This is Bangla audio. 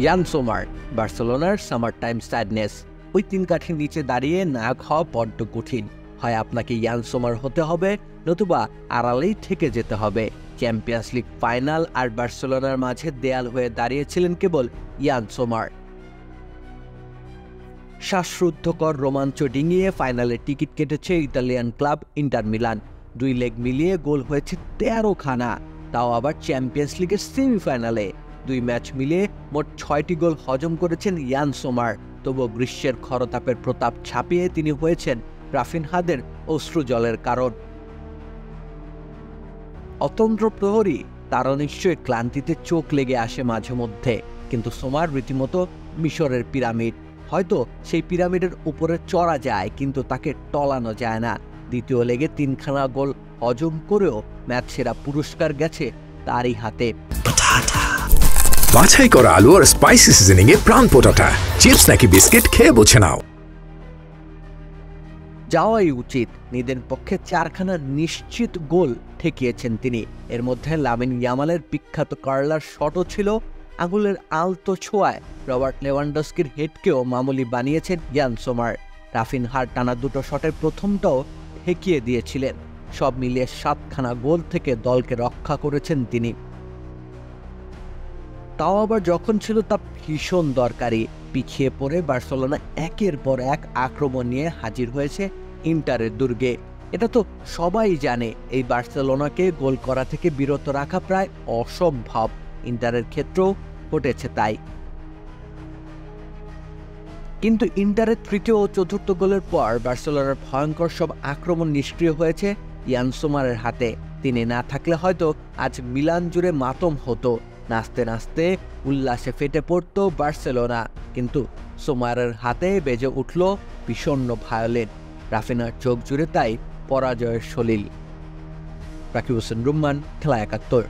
ইয়ান সোমার, বার্সেলোনার সামার টাইম স্যাডনেস। ওই তিন কাঠির নিচে দাঁড়িয়ে নায়ক হওয়া বড্ড কঠিন। হয় আপনাকে ইয়ান সোমার হতে হবে, নতুবা আড়ালেই থেকে যেতে হবে। চ্যাম্পিয়ন্স লিগ ফাইনাল আর বার্সেলোনার মাঝে দেয়াল হয়ে দাঁড়িয়েছিলেন কেবল ইয়ান সোমার। শ্বাসরুদ্ধকর রোমাঞ্চ ডিঙিয়ে ফাইনালে টিকিট কেটেছে Italian club inter Milan. 2 leg মিলিয়ে গোল হয়েছে 13 খানা, তাও আবার চ্যাম্পিয়ন্স লিগের সেমিফাইনালে। 2 ম্যাচ মিলিয়ে মোট 6টি গোল হজম করেছেন ইয়ান সোমার। তবুও গ্রীষ্মের খরতাপের প্রতাপ ছাপিয়ে তিনি হয়েছেন রাফিনহাদের অশ্রুজলের কারণ। অতন্দ্র প্রহরী, তারও নিশ্চয়ই ক্লান্তিতে চোখ লেগে আসে মাঝে মধ্যে, কিন্তু সোমার রীতিমতো মিশরের পিরামিড। হয়তো সেই পিরামিডের উপরে চড়া যায়, কিন্তু তাকে টলানো যায় না। দ্বিতীয় লেগে 3 খানা গোল হজম করেও ম্যাচ সেরা পুরস্কার গেছে তারই হাতে। বাছাই করা আলু আর স্পাইসি সিজনিং এ প্রাণ পোটাটা, চিপস নাকি বিস্কিট খেয়ে বুঝে নাও। যাওয়াই উচিত। নিদের পক্ষে 4 খানা নিশ্চিত গোল ঠেকিয়েছেন তিনি। এর মধ্যে লামিন ইয়ামালের বিখ্যাত কার্লার শটও ছিল। আঙুলের আলতো ছোঁয়ায় রবার্ট লেভানডস্কির হেডকেও মামুলি বানিয়েছেন ইয়ান সোমার। রাফিনহার টানা 2টো শটের প্রথমটাও ঠেকিয়ে দিয়েছিলেন। সব মিলিয়ে 7 খানা গোল থেকে দলকে রক্ষা করেছেন তিনি। তাও আবার যখন ছিল তা ভীষণ দরকারি। পিছিয়ে পড়ে বার্সেলোনা একের পর এক আক্রমণ নিয়ে হাজির হয়েছে ইন্টারের দুর্গে। এটা তো সবাই জানে, এই বার্সেলোনাকে গোল করা থেকে বিরত রাখা প্রায় অসম্ভব। ইন্টারের ক্ষেত্রেও ঘটেছে তাই। কিন্তু ইন্টারের তৃতীয় ও চতুর্থ গোলের পর বার্সেলোনার ভয়ঙ্কর সব আক্রমণ নিষ্ক্রিয় হয়েছে ইয়ান সোমারের হাতে। তিনি না থাকলে হয়তো আজ মিলান জুড়ে মাতম হতো। নাচতে নাচতে উল্লাসে ফেটে পড়ত বার্সেলোনা, কিন্তু সোমারের হাতে বেজে উঠল বিষণ্ণ ভায়োলিন। রাফিনার চোখ জুড়ে তাই পরাজয়ের সলিল। রাকিব হোসেন রুম্মান, খেলা 71।